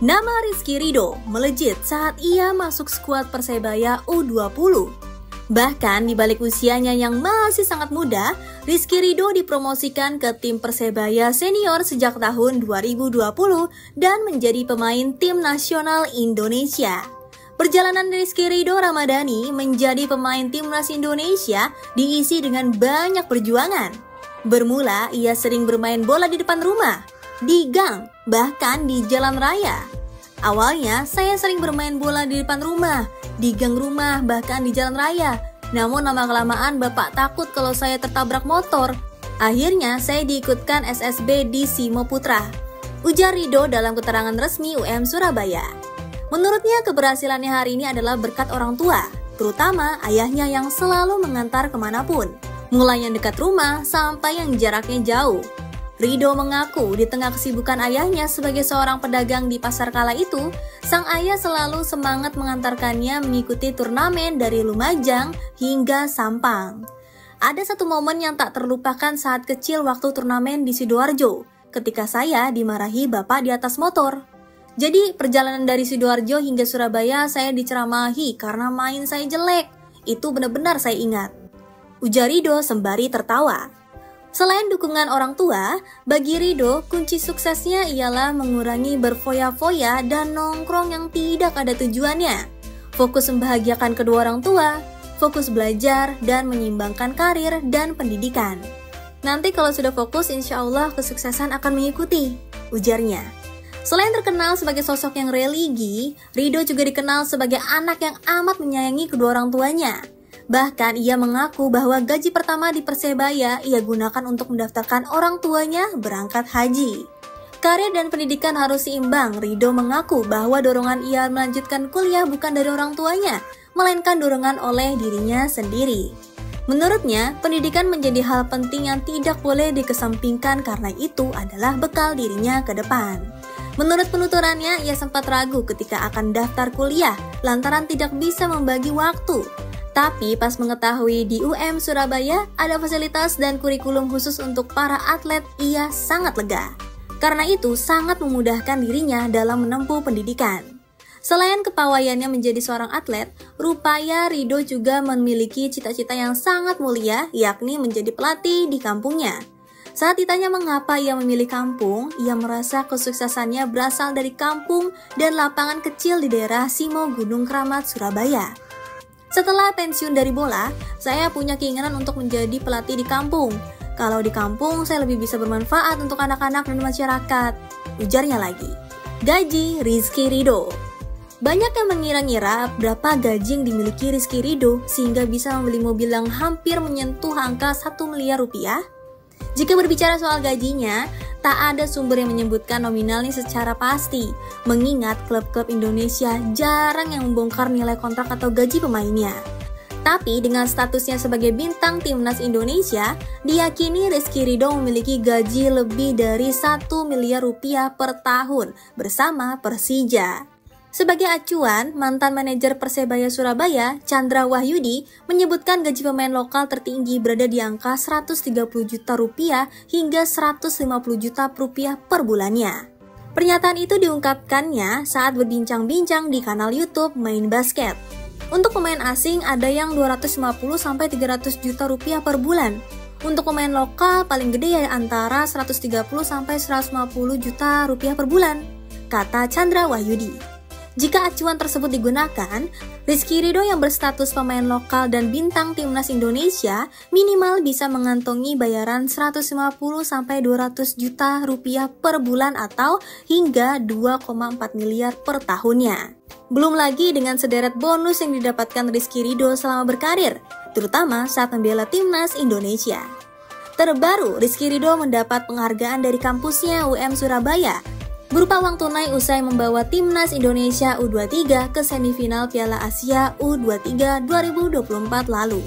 Nama Rizky Ridho melejit saat ia masuk skuad Persebaya U20. Bahkan di balik usianya yang masih sangat muda, Rizky Ridho dipromosikan ke tim Persebaya senior sejak tahun 2020 dan menjadi pemain tim nasional Indonesia. Perjalanan Rizky Ridho Ramadhani menjadi pemain timnas Indonesia diisi dengan banyak perjuangan. Bermula, ia sering bermain bola di depan rumah, di gang, bahkan di jalan raya. Awalnya, saya sering bermain bola di depan rumah, di gang rumah, bahkan di jalan raya. Namun lama-kelamaan bapak takut kalau saya tertabrak motor. Akhirnya, saya diikutkan SSB di Simo Putra, ujar Ridho dalam keterangan resmi UM Surabaya. Menurutnya, keberhasilannya hari ini adalah berkat orang tua, terutama ayahnya yang selalu mengantar kemanapun, mulai yang dekat rumah sampai yang jaraknya jauh. Ridho mengaku di tengah kesibukan ayahnya sebagai seorang pedagang di pasar kala itu, sang ayah selalu semangat mengantarkannya mengikuti turnamen dari Lumajang hingga Sampang. Ada satu momen yang tak terlupakan saat kecil waktu turnamen di Sidoarjo, ketika saya dimarahi bapak di atas motor. Jadi perjalanan dari Sidoarjo hingga Surabaya saya diceramahi karena main saya jelek. Itu benar-benar saya ingat, ujar Ridho sembari tertawa. Selain dukungan orang tua, bagi Ridho, kunci suksesnya ialah mengurangi berfoya-foya dan nongkrong yang tidak ada tujuannya. Fokus membahagiakan kedua orang tua, fokus belajar, dan menyeimbangkan karir dan pendidikan. Nanti kalau sudah fokus, insya Allah kesuksesan akan mengikuti, ujarnya. Selain terkenal sebagai sosok yang religi, Ridho juga dikenal sebagai anak yang amat menyayangi kedua orang tuanya. Bahkan ia mengaku bahwa gaji pertama di Persebaya ia gunakan untuk mendaftarkan orang tuanya berangkat haji. Karir dan pendidikan harus seimbang. Ridho mengaku bahwa dorongan ia melanjutkan kuliah bukan dari orang tuanya, melainkan dorongan oleh dirinya sendiri. Menurutnya, pendidikan menjadi hal penting yang tidak boleh dikesampingkan karena itu adalah bekal dirinya ke depan. Menurut penuturannya, ia sempat ragu ketika akan daftar kuliah lantaran tidak bisa membagi waktu. Tapi pas mengetahui di UM Surabaya ada fasilitas dan kurikulum khusus untuk para atlet, ia sangat lega. Karena itu sangat memudahkan dirinya dalam menempuh pendidikan. Selain kepawaiannya menjadi seorang atlet, rupanya Ridho juga memiliki cita-cita yang sangat mulia, yakni menjadi pelatih di kampungnya. Saat ditanya mengapa ia memilih kampung, ia merasa kesuksesannya berasal dari kampung dan lapangan kecil di daerah Simo Gunung Keramat, Surabaya. Setelah pensiun dari bola, saya punya keinginan untuk menjadi pelatih di kampung. Kalau di kampung, saya lebih bisa bermanfaat untuk anak-anak dan masyarakat, ujarnya lagi. Gaji Rizky Ridho. Banyak yang mengira-ngira berapa gaji yang dimiliki Rizky Ridho sehingga bisa membeli mobil yang hampir menyentuh angka 1 miliar rupiah. Jika berbicara soal gajinya, tak ada sumber yang menyebutkan nominalnya secara pasti, mengingat klub-klub Indonesia jarang yang membongkar nilai kontrak atau gaji pemainnya. Tapi dengan statusnya sebagai bintang timnas Indonesia, diyakini Rizky Ridho memiliki gaji lebih dari 1 miliar rupiah per tahun bersama Persija. Sebagai acuan, mantan manajer Persebaya Surabaya, Chandra Wahyudi, menyebutkan gaji pemain lokal tertinggi berada di angka 130 juta rupiah hingga 150 juta rupiah per bulannya. Pernyataan itu diungkapkannya saat berbincang-bincang di kanal YouTube Main Basket. Untuk pemain asing ada yang 250-300 juta rupiah per bulan. Untuk pemain lokal paling gede ya antara 130-150 juta rupiah per bulan, kata Chandra Wahyudi. Jika acuan tersebut digunakan, Rizky Ridho yang berstatus pemain lokal dan bintang timnas Indonesia minimal bisa mengantongi bayaran 150-200 juta rupiah per bulan atau hingga 2,4 miliar per tahunnya. Belum lagi dengan sederet bonus yang didapatkan Rizky Ridho selama berkarir, terutama saat membela timnas Indonesia. Terbaru, Rizky Ridho mendapat penghargaan dari kampusnya UM Surabaya berupa uang tunai usai membawa timnas Indonesia U23 ke semifinal Piala Asia U23 2024 lalu.